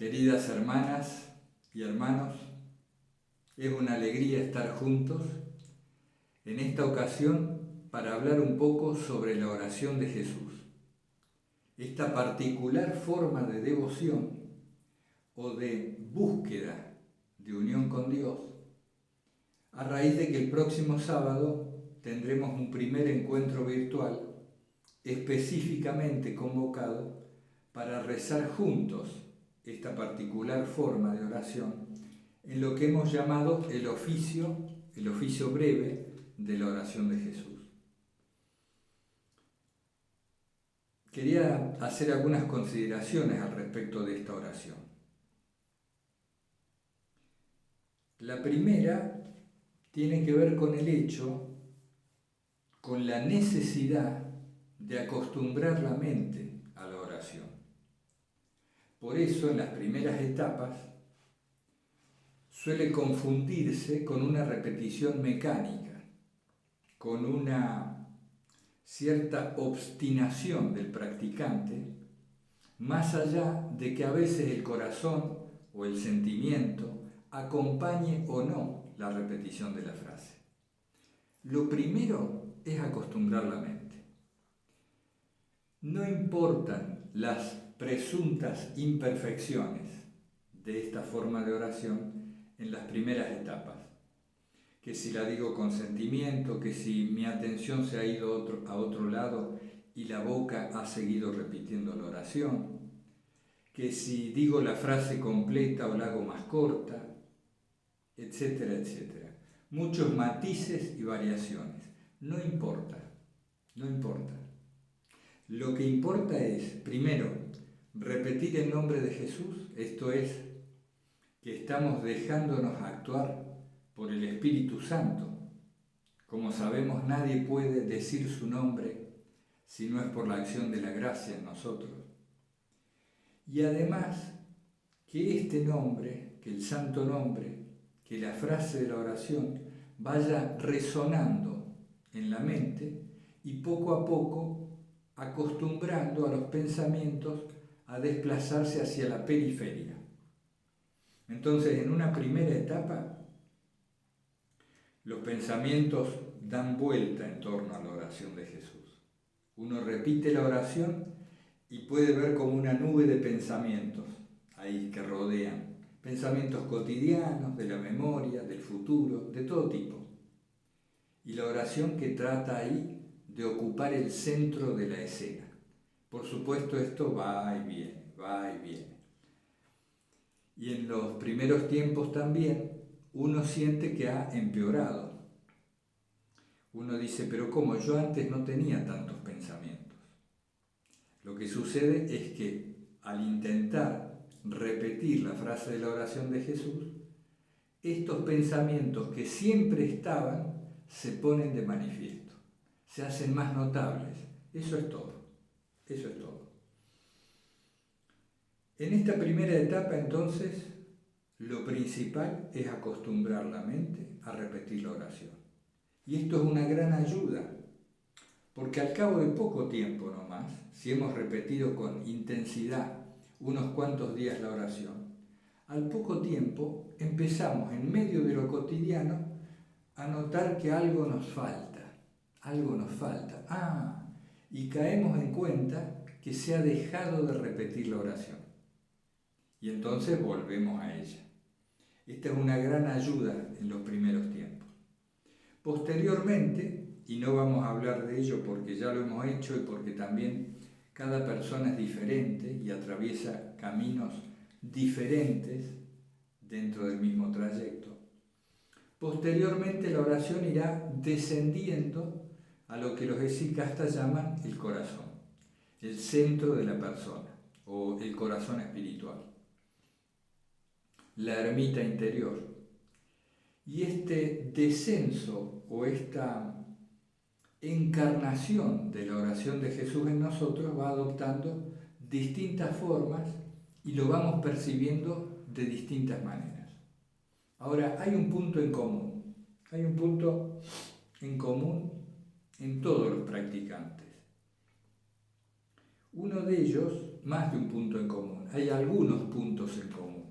Queridas hermanas y hermanos, es una alegría estar juntos en esta ocasión para hablar un poco sobre la oración de Jesús. Esta particular forma de devoción o de búsqueda de unión con Dios, a raíz de que el próximo sábado tendremos un primer encuentro virtual específicamente convocado para rezar juntos esta particular forma de oración en lo que hemos llamado el oficio breve de la oración de Jesús. Quería hacer algunas consideraciones al respecto de esta oración. La primera tiene que ver con el hecho, con la necesidad de acostumbrar la mente a la oración. Por eso, en las primeras etapas, suele confundirse con una repetición mecánica, con una cierta obstinación del practicante, más allá de que a veces el corazón o el sentimiento acompañe o no la repetición de la frase. Lo primero es acostumbrar la mente. No importan las presuntas imperfecciones de esta forma de oración en las primeras etapas, que si la digo con sentimiento, que si mi atención se ha ido a otro lado y la boca ha seguido repitiendo la oración, que si digo la frase completa o la hago más corta, etcétera, etcétera. Muchos matices y variaciones. No importa. Lo que importa es, primero, repetir el nombre de Jesús, esto es, que estamos dejándonos actuar por el Espíritu Santo. Como sabemos, nadie puede decir su nombre si no es por la acción de la gracia en nosotros. Y además, que este nombre, que el santo nombre, que la frase de la oración vaya resonando en la mente y poco a poco acostumbrando a los pensamientos a desplazarse hacia la periferia. Entonces, en una primera etapa, los pensamientos dan vuelta en torno a la oración de Jesús. Uno repite la oración y puede ver como una nube de pensamientos ahí que rodean. Pensamientos cotidianos, de la memoria, del futuro, de todo tipo. Y la oración que trata ahí de ocupar el centro de la escena. Por supuesto, esto va y viene. Y en los primeros tiempos también uno siente que ha empeorado. Uno dice, pero ¿cómo? Yo antes no tenía tantos pensamientos. Lo que sucede es que al intentar repetir la frase de la oración de Jesús, estos pensamientos que siempre estaban se ponen de manifiesto, se hacen más notables. Eso es todo. En esta primera etapa, entonces, lo principal es acostumbrar la mente a repetir la oración. Y esto es una gran ayuda, porque al cabo de poco tiempo nomás, si hemos repetido con intensidad unos cuantos días la oración, al poco tiempo empezamos en medio de lo cotidiano a notar que algo nos falta. Y caemos en cuenta que se ha dejado de repetir la oración. Y entonces volvemos a ella. Esta es una gran ayuda en los primeros tiempos. Posteriormente, y no vamos a hablar de ello porque ya lo hemos hecho y porque también cada persona es diferente y atraviesa caminos diferentes dentro del mismo trayecto. Posteriormente la oración irá descendiendo a lo que los hesychastas llaman el corazón, el centro de la persona o el corazón espiritual, la ermita interior. Y este descenso o esta encarnación de la oración de Jesús en nosotros va adoptando distintas formas y lo vamos percibiendo de distintas maneras. Ahora, hay un punto en común en todos los practicantes. Uno de ellos, más de un punto en común, hay algunos puntos en común.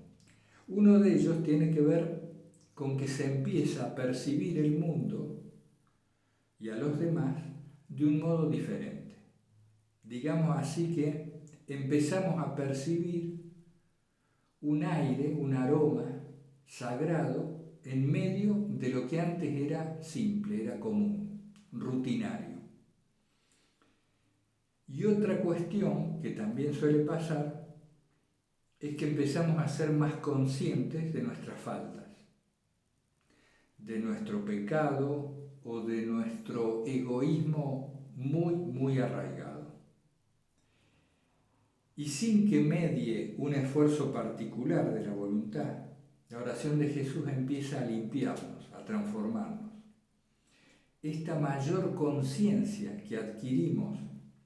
Uno de ellos tiene que ver con que se empieza a percibir el mundo y a los demás de un modo diferente. Digamos así que empezamos a percibir un aire, un aroma sagrado en medio de lo que antes era simple, era común, rutinario. Y otra cuestión que también suele pasar es que empezamos a ser más conscientes de nuestras faltas, de nuestro pecado o de nuestro egoísmo muy arraigado. Y sin que medie un esfuerzo particular de la voluntad, la oración de Jesús empieza a limpiarnos, a transformarnos. Esta mayor conciencia que adquirimos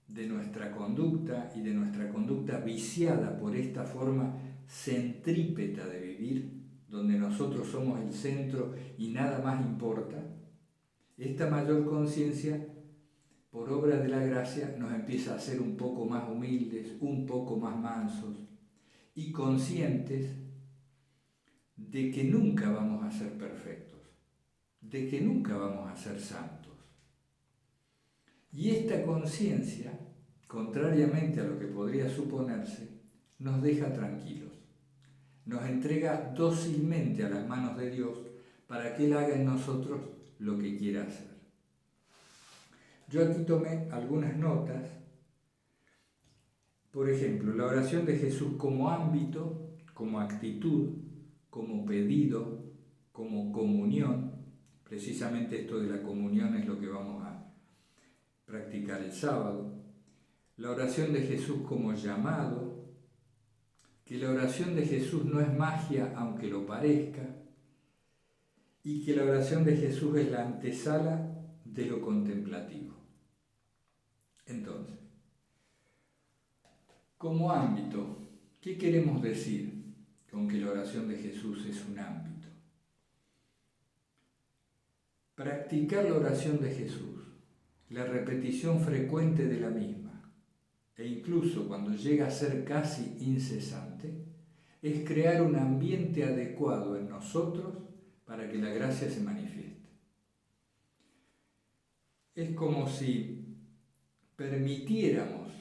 de nuestra conducta y de nuestra conducta viciada por esta forma centrípeta de vivir, donde nosotros somos el centro y nada más importa, esta mayor conciencia, por obra de la gracia, nos empieza a hacer un poco más humildes, un poco más mansos y conscientes de que nunca vamos a ser perfectos, de que nunca vamos a ser santos. Y esta conciencia, contrariamente a lo que podría suponerse, nos deja tranquilos, nos entrega dócilmente a las manos de Dios para que Él haga en nosotros lo que quiera hacer. Yo aquí tomé algunas notas. Por ejemplo, la oración de Jesús como ámbito, como actitud, como pedido, como comunión. Precisamente esto de la comunión es lo que vamos a practicar el sábado. La oración de Jesús como llamado, que la oración de Jesús no es magia aunque lo parezca, y que la oración de Jesús es la antesala de lo contemplativo. Entonces, como ámbito, ¿qué queremos decir con que la oración de Jesús es un ámbito? Practicar la oración de Jesús, la repetición frecuente de la misma, e incluso cuando llega a ser casi incesante, es crear un ambiente adecuado en nosotros para que la gracia se manifieste. Es como si permitiéramos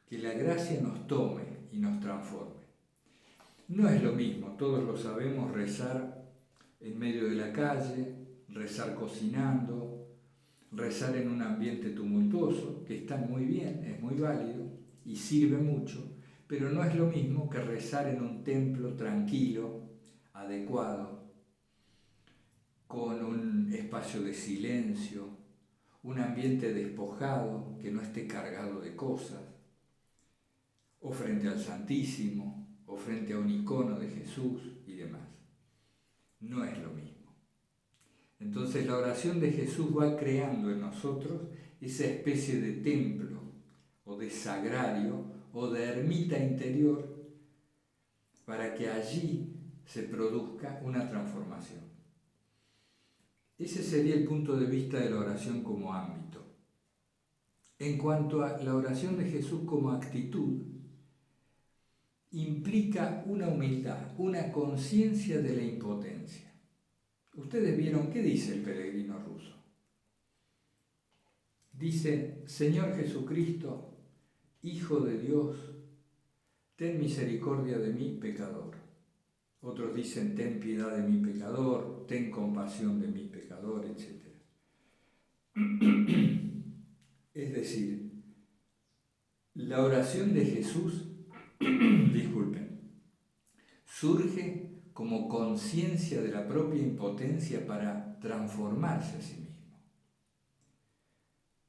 que la gracia nos tome y nos transforme. No es lo mismo, todos lo sabemos, rezar en medio de la calle, rezar cocinando, rezar en un ambiente tumultuoso, que está muy bien, es muy válido y sirve mucho, pero no es lo mismo que rezar en un templo tranquilo, adecuado, con un espacio de silencio, un ambiente despojado, que no esté cargado de cosas, o frente al Santísimo, o frente a un icono de Jesús y demás. No es lo mismo. Entonces la oración de Jesús va creando en nosotros esa especie de templo, o de sagrario, o de ermita interior, para que allí se produzca una transformación. Ese sería el punto de vista de la oración como ámbito. En cuanto a la oración de Jesús como actitud, implica una humildad, una conciencia de la impotencia. Ustedes vieron qué dice el peregrino ruso. Dice: Señor Jesucristo, Hijo de Dios, ten misericordia de mí, pecador. Otros dicen: ten piedad de mi pecador, ten compasión de mi pecador, etc. Es decir, la oración de Jesús, disculpen, surge como conciencia de la propia impotencia para transformarse a sí mismo.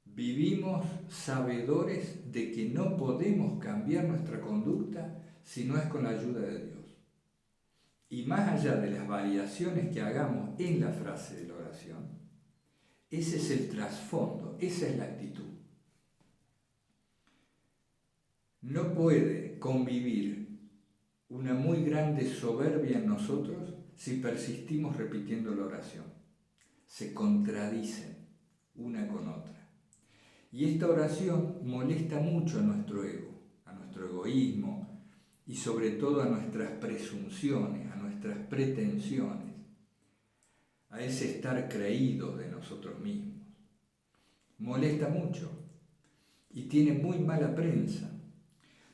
Vivimos sabedores de que no podemos cambiar nuestra conducta si no es con la ayuda de Dios. Y más allá de las variaciones que hagamos en la frase de la oración, ese es el trasfondo, esa es la actitud. No puede convivir una muy grande soberbia en nosotros si persistimos repitiendo la oración. Se contradicen una con otra. Y esta oración molesta mucho a nuestro ego, nuestro egoísmo y sobre todo a nuestras presunciones, a nuestras pretensiones, a ese estar creídos de nosotros mismos. Molesta mucho y tiene muy mala prensa,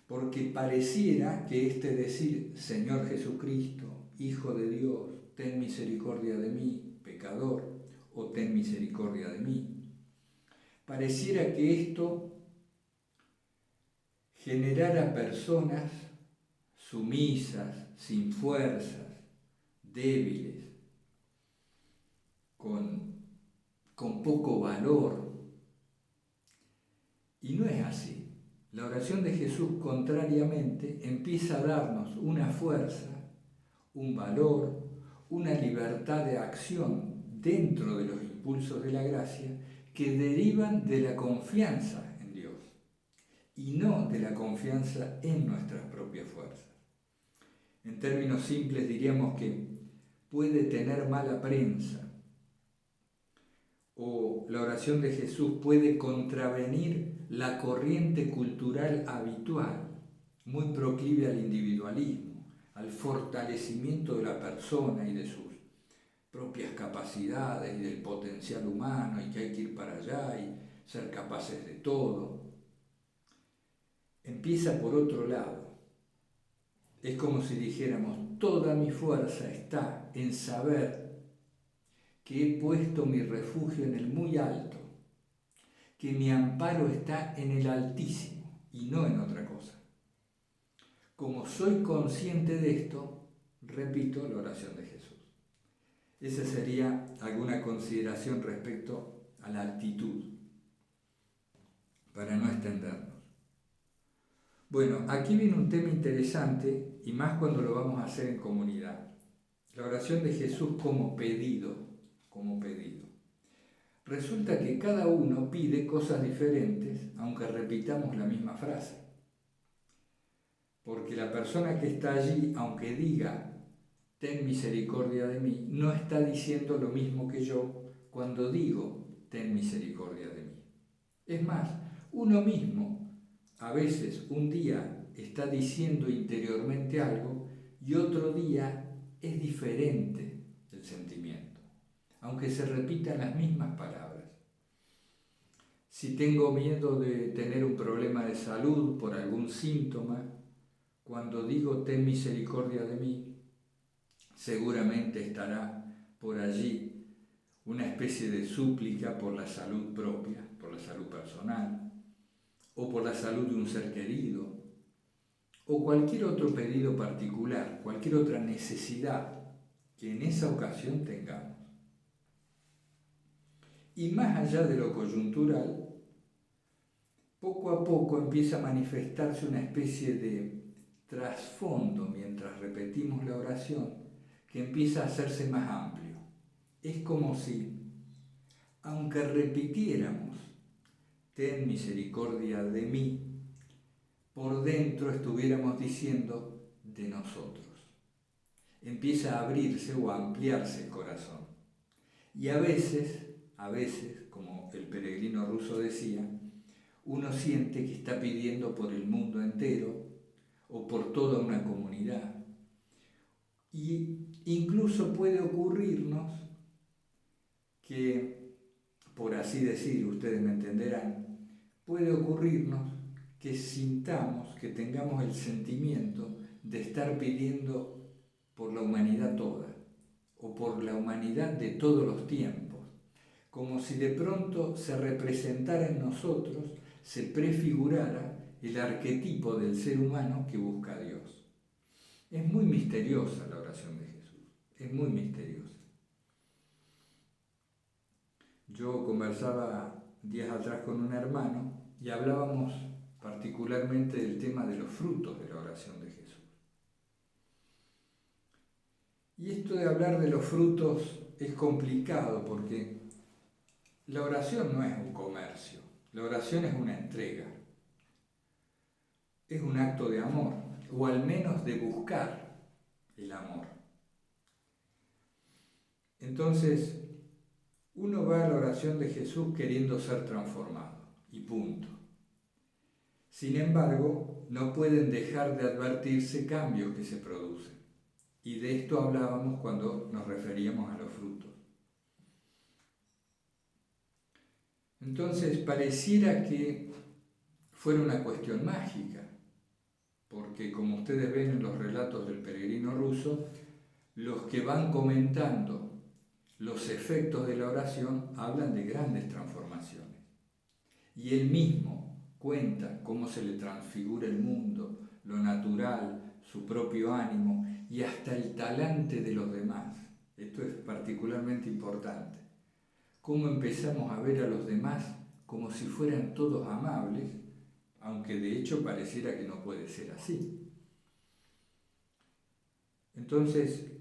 porque pareciera que decir Señor Jesucristo, Hijo de Dios, ten misericordia de mí, pecador, o ten misericordia de mí, pareciera que esto generara personas sumisas, sin fuerzas, débiles, con poco valor. Y no es así. La oración de Jesús, contrariamente, empieza a darnos una fuerza, un valor, una libertad de acción dentro de los impulsos de la gracia que derivan de la confianza en Dios y no de la confianza en nuestras propias fuerzas. En términos simples diríamos que puede tener mala prensa, o la oración de Jesús puede contravenir la corriente cultural habitual, muy proclive al individualismo, al fortalecimiento de la persona y de sus propias capacidades y del potencial humano, y que hay que ir para allá y ser capaces de todo. Empieza por otro lado. Es como si dijéramos, toda mi fuerza está en saber que he puesto mi refugio en el muy alto, que mi amparo está en el Altísimo y no en otra cosa. Como soy consciente de esto, repito la oración de Jesús. Esa sería alguna consideración respecto a la actitud, para no extendernos. Bueno, aquí viene un tema interesante, y más cuando lo vamos a hacer en comunidad. La oración de Jesús como pedido. Resulta que cada uno pide cosas diferentes, aunque repitamos la misma frase. Porque la persona que está allí, aunque diga, ten misericordia de mí, no está diciendo lo mismo que yo cuando digo, ten misericordia de mí. Es más, uno mismo, a veces un día está diciendo interiormente algo y otro día es diferente el sentimiento, aunque se repitan las mismas palabras. Si tengo miedo de tener un problema de salud por algún síntoma, cuando digo ten misericordia de mí, seguramente estará por allí una especie de súplica por la salud propia, por la salud personal, o por la salud de un ser querido, o cualquier otro pedido particular, cualquier otra necesidad que en esa ocasión tengamos. Y más allá de lo coyuntural, poco a poco empieza a manifestarse una especie de trasfondo mientras repetimos la oración que empieza a hacerse más amplio. Es como si, aunque repitiéramos, ten misericordia de mí, por dentro estuviéramos diciendo de nosotros. Empieza a abrirse o a ampliarse el corazón. Y a veces, como el peregrino ruso decía, uno siente que está pidiendo por el mundo entero o por toda una comunidad. Y incluso puede ocurrirnos que, por así decir, ustedes me entenderán, puede ocurrirnos que sintamos, que tengamos el sentimiento de estar pidiendo por la humanidad toda, o por la humanidad de todos los tiempos, como si de pronto se representara en nosotros, se prefigurara el arquetipo del ser humano que busca a Dios. Es muy misteriosa la oración de Jesús, es muy misteriosa. Yo conversaba días atrás con un hermano y hablábamos particularmente del tema de los frutos de la oración de Jesús. Y esto de hablar de los frutos es complicado porque la oración no es un comercio, la oración es una entrega, es un acto de amor, o al menos de buscar el amor. Entonces, uno va a la oración de Jesús queriendo ser transformado, y punto. Sin embargo, no pueden dejar de advertirse cambios que se producen. Y de esto hablábamos cuando nos referíamos a los frutos. Entonces, pareciera que fuera una cuestión mágica, porque como ustedes ven en los relatos del peregrino ruso, los que van comentando los efectos de la oración hablan de grandes transformaciones. Y él mismo cuenta cómo se le transfigura el mundo, lo natural, su propio ánimo y hasta el talante de los demás. Esto es particularmente importante. Cómo empezamos a ver a los demás como si fueran todos amables, aunque de hecho pareciera que no puede ser así. Entonces,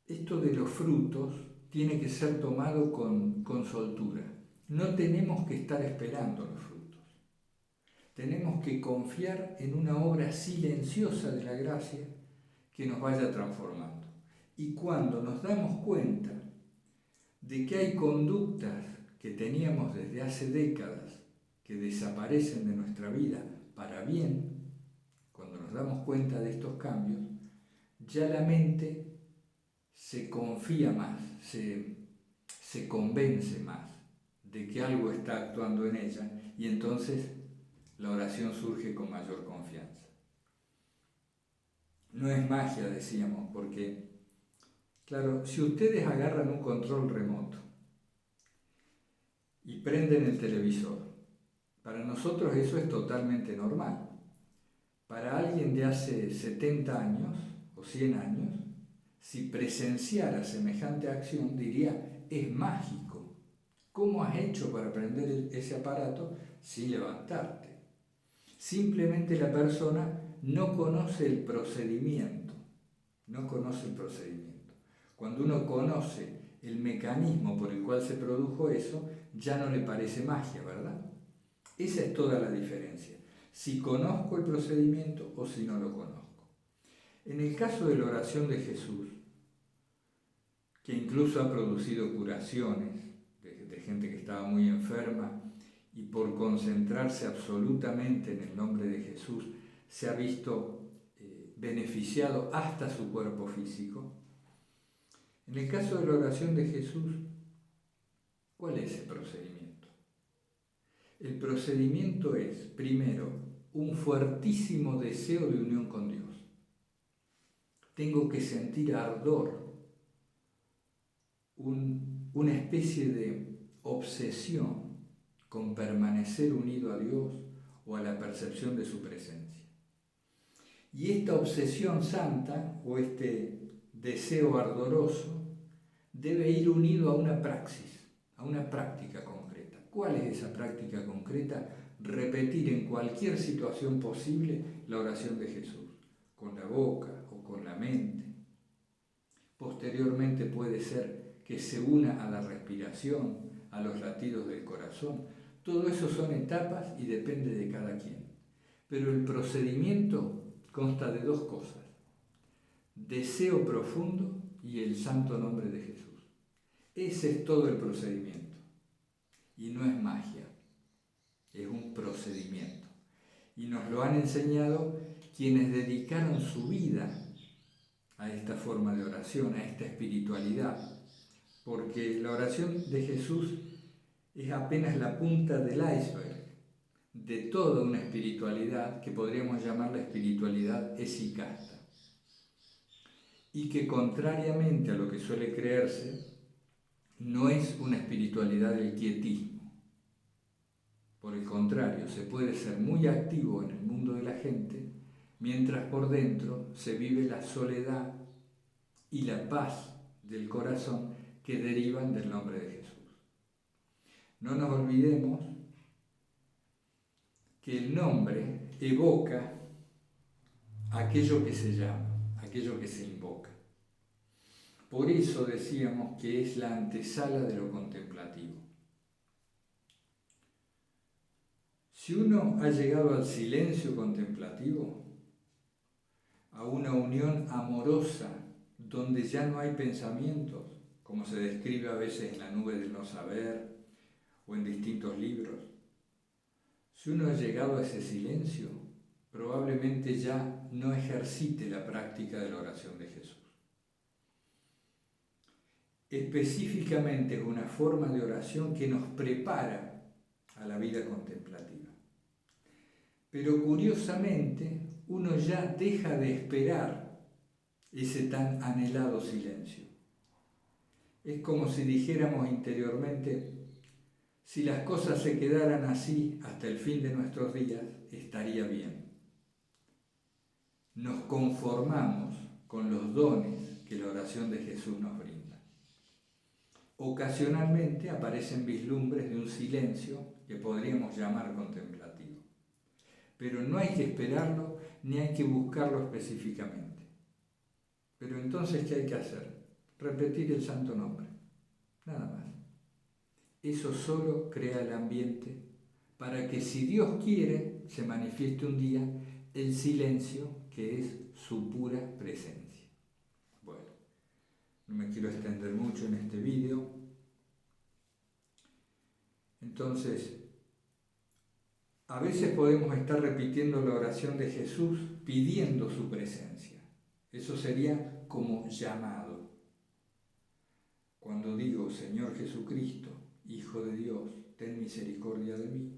esto de los frutos tiene que ser tomado con soltura. No tenemos que estar esperando los frutos. Tenemos que confiar en una obra silenciosa de la gracia que nos vaya transformando. Y cuando nos damos cuenta de que hay conductas que teníamos desde hace décadas que desaparecen de nuestra vida para bien, cuando nos damos cuenta de estos cambios, ya la mente se confía más, se convence más de que algo está actuando en ella y entonces la oración surge con mayor confianza. No es magia, decíamos, porque, claro, si ustedes agarran un control remoto y prenden el televisor, para nosotros eso es totalmente normal. Para alguien de hace 70 años o 100 años, si presenciara semejante acción, diría, es mágico. ¿Cómo has hecho para prender ese aparato sin levantarte? Simplemente la persona no conoce el procedimiento. No conoce el procedimiento. Cuando uno conoce el mecanismo por el cual se produjo eso, ya no le parece magia, ¿verdad? Esa es toda la diferencia. Si conozco el procedimiento o si no lo conozco. En el caso de la oración de Jesús, que incluso ha producido curaciones de gente que estaba muy enferma y por concentrarse absolutamente en el nombre de Jesús se ha visto beneficiado hasta su cuerpo físico. En el caso de la oración de Jesús, ¿cuál es el procedimiento? El procedimiento es, primero, un fuertísimo deseo de unión con Dios. Tengo que sentir ardor, una especie de obsesión con permanecer unido a Dios o a la percepción de su presencia. Y esta obsesión santa o este deseo ardoroso debe ir unido a una praxis, a una práctica concreta. ¿Cuál es esa práctica concreta? Repetir en cualquier situación posible la oración de Jesús, con la boca o con la mente. Posteriormente puede ser que se una a la respiración, a los latidos del corazón. Todo eso son etapas y depende de cada quien. Pero el procedimiento consta de dos cosas: deseo profundo y el santo nombre de Jesús. Ese es todo el procedimiento. Y no es magia, es un procedimiento. Y nos lo han enseñado quienes dedicaron su vida a esta forma de oración, a esta espiritualidad. Porque la oración de Jesús es apenas la punta del iceberg de toda una espiritualidad que podríamos llamar la espiritualidad esicasta. Y que contrariamente a lo que suele creerse, no es una espiritualidad del quietismo. Por el contrario, se puede ser muy activo en el mundo de la gente, mientras por dentro se vive la soledad y la paz del corazón que derivan del nombre de Jesús. No nos olvidemos que el nombre evoca aquello que se llama, aquello que se invoca. Por eso decíamos que es la antesala de lo contemplativo. Si uno ha llegado al silencio contemplativo, a una unión amorosa donde ya no hay pensamientos, como se describe a veces en La nube del no saber o en distintos libros, Si uno ha llegado a ese silencio, probablemente ya no ejercite la práctica de la oración de Jesús. Específicamente es una forma de oración que nos prepara a la vida contemplativa. Pero curiosamente, uno ya deja de esperar ese tan anhelado silencio. Es como si dijéramos interiormente, si las cosas se quedaran así hasta el fin de nuestros días, estaría bien. Nos conformamos con los dones que la oración de Jesús nos brinda. Ocasionalmente aparecen vislumbres de un silencio que podríamos llamar contemplativo. Pero no hay que esperarlo ni hay que buscarlo específicamente. Pero entonces, ¿qué hay que hacer? Repetir el santo nombre, nada más. Eso solo crea el ambiente para que, si Dios quiere, se manifieste un día el silencio que es su pura presencia. Bueno, no me quiero extender mucho en este vídeo. Entonces, a veces podemos estar repitiendo la oración de Jesús pidiendo su presencia. Eso sería como llamado. Cuando digo, Señor Jesucristo, Hijo de Dios, ten misericordia de mí,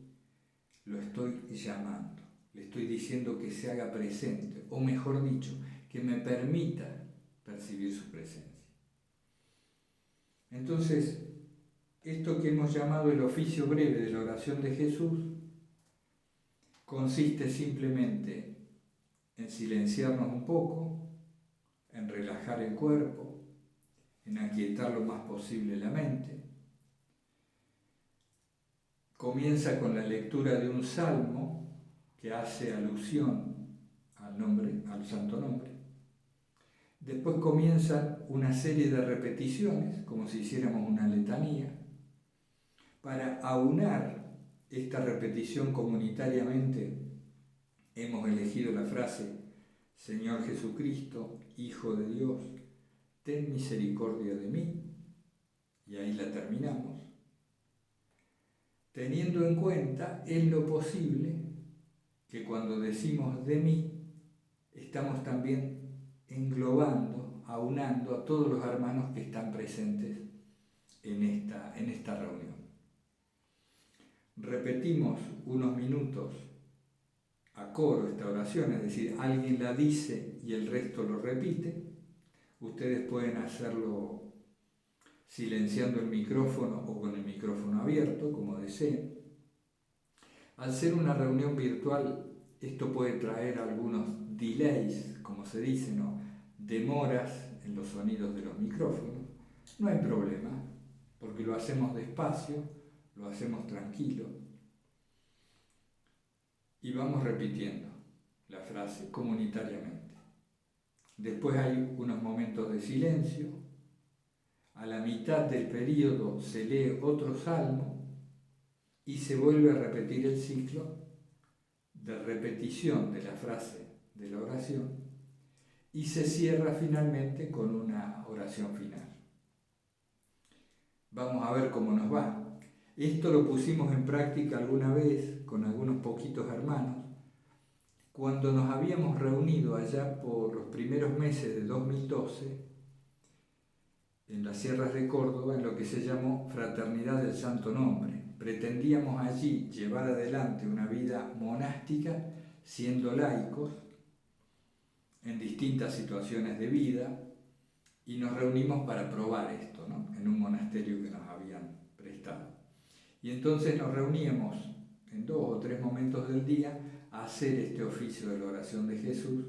lo estoy llamando. Le estoy diciendo que se haga presente, o mejor dicho, que me permita percibir su presencia. Entonces, esto que hemos llamado el oficio breve de la oración de Jesús consiste simplemente en silenciarnos un poco, en relajar el cuerpo, en aquietar lo más posible la mente. Comienza con la lectura de un salmo que hace alusión al santo nombre. Después comienzan una serie de repeticiones, como si hiciéramos una letanía. Para aunar esta repetición comunitariamente, hemos elegido la frase, Señor Jesucristo, Hijo de Dios, ten misericordia de mí, y ahí la terminamos, teniendo en cuenta en lo posible que cuando decimos de mí, estamos también englobando, aunando a todos los hermanos que están presentes en esta reunión. Repetimos unos minutos a coro esta oración, es decir, alguien la dice y el resto lo repite. Ustedes pueden hacerlo silenciando el micrófono o con el micrófono abierto, como deseen. Al ser una reunión virtual, esto puede traer algunos delays, como se dice, ¿no? Demoras en los sonidos de los micrófonos. No hay problema, porque lo hacemos despacio, lo hacemos tranquilo. Y vamos repitiendo la frase comunitariamente. Después hay unos momentos de silencio. A la mitad del periodo se lee otro salmo y se vuelve a repetir el ciclo de repetición de la frase de la oración y se cierra finalmente con una oración final. Vamos a ver cómo nos va. Esto lo pusimos en práctica alguna vez con algunos poquitos hermanos cuando nos habíamos reunido allá por los primeros meses de 2012 en las sierras de Córdoba, en lo que se llamó Fraternidad del Santo Nombre. Pretendíamos allí llevar adelante una vida monástica, siendo laicos, en distintas situaciones de vida, y nos reunimos para probar esto, ¿no? En un monasterio que nos habían prestado. Y entonces nos reuníamos en 2 o 3 momentos del día a hacer este oficio de la oración de Jesús,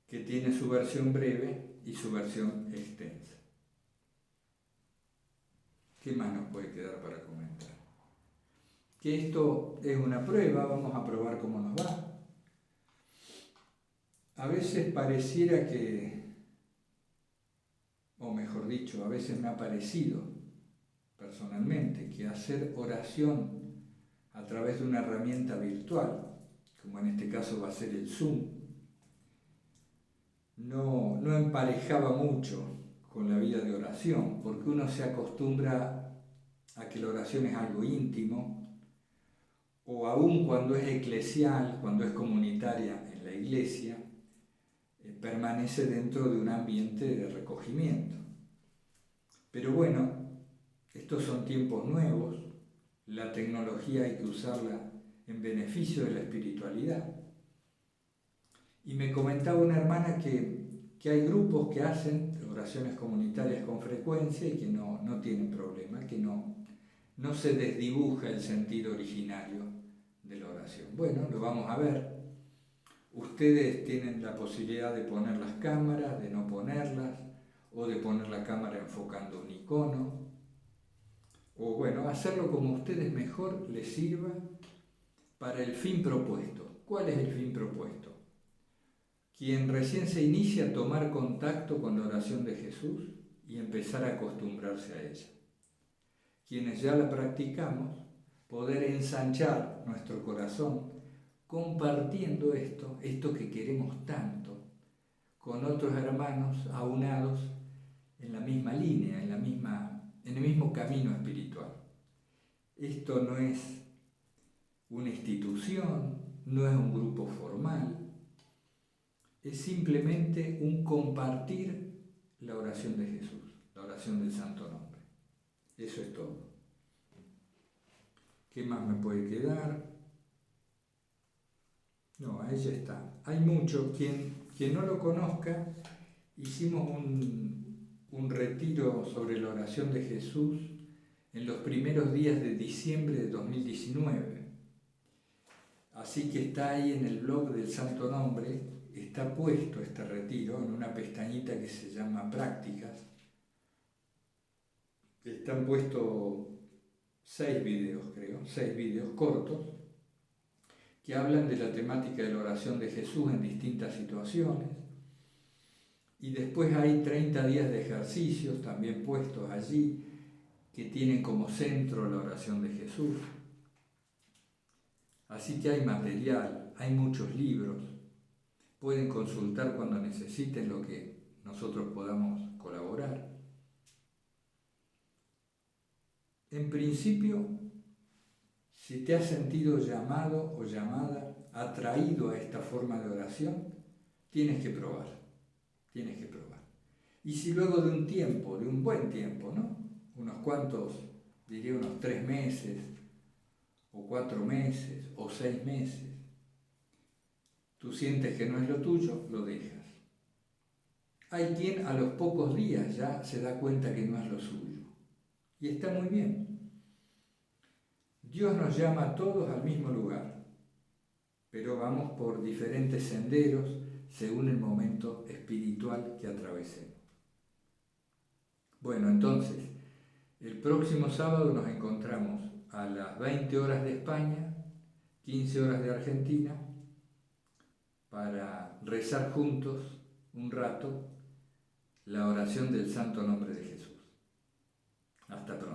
que tiene su versión breve y su versión extensa. ¿Qué más nos puede quedar para comentar? Que esto es una prueba, vamos a probar cómo nos va. A veces pareciera que, o mejor dicho, a veces me ha parecido personalmente que hacer oración a través de una herramienta virtual, como en este caso va a ser el Zoom, no emparejaba mucho con la vida de oración, porque uno se acostumbra a que la oración es algo íntimo, o aún cuando es eclesial, cuando es comunitaria en la iglesia, permanece dentro de un ambiente de recogimiento. Pero bueno, estos son tiempos nuevos, la tecnología hay que usarla en beneficio de la espiritualidad. Y me comentaba una hermana que hay grupos que hacen oraciones comunitarias con frecuencia y que no tienen problema, que no se desdibuja el sentido originario de la oración. Bueno, lo vamos a ver. Ustedes tienen la posibilidad de poner las cámaras, de no ponerlas, o de poner la cámara enfocando un icono, o bueno, hacerlo como a ustedes mejor les sirva para el fin propuesto. ¿Cuál es el fin propuesto? Quien recién se inicia a tomar contacto con la oración de Jesús y empezar a acostumbrarse a ella. Quienes ya la practicamos, poder ensanchar nuestro corazón compartiendo esto que queremos tanto, con otros hermanos aunados en la misma línea, en el mismo camino espiritual. Esto no es una institución, no es un grupo formal, es simplemente un compartir la oración de Jesús, la oración del Santo Nombre. Eso es todo. ¿Qué más me puede quedar? No, ahí ya está. Hay mucho. Quien no lo conozca, hicimos un retiro sobre la oración de Jesús en los primeros días de diciembre de 2019. Así que está ahí en el blog del Santo Nombre, está puesto este retiro en una pestañita que se llama Prácticas. Están puestos 6 videos cortos, que hablan de la temática de la oración de Jesús en distintas situaciones. Y después hay 30 días de ejercicios también puestos allí, que tienen como centro la oración de Jesús. Así que hay material, hay muchos libros. Pueden consultar cuando necesiten lo que nosotros podamos colaborar. En principio, si te has sentido llamado o llamada, atraído a esta forma de oración, tienes que probar. Y si luego de un tiempo, de un buen tiempo, ¿no? Unos cuantos, diría unos 3 meses, o 4 meses, o 6 meses, tú sientes que no es lo tuyo, lo dejas. Hay quien a los pocos días ya se da cuenta que no es lo suyo. Y está muy bien. Dios nos llama a todos al mismo lugar, pero vamos por diferentes senderos según el momento espiritual que atravesemos. Bueno, entonces, el próximo sábado nos encontramos a las 20 horas de España, 15 horas de Argentina, para rezar juntos un rato la oración del Santo Nombre de Jesús. Hasta pronto.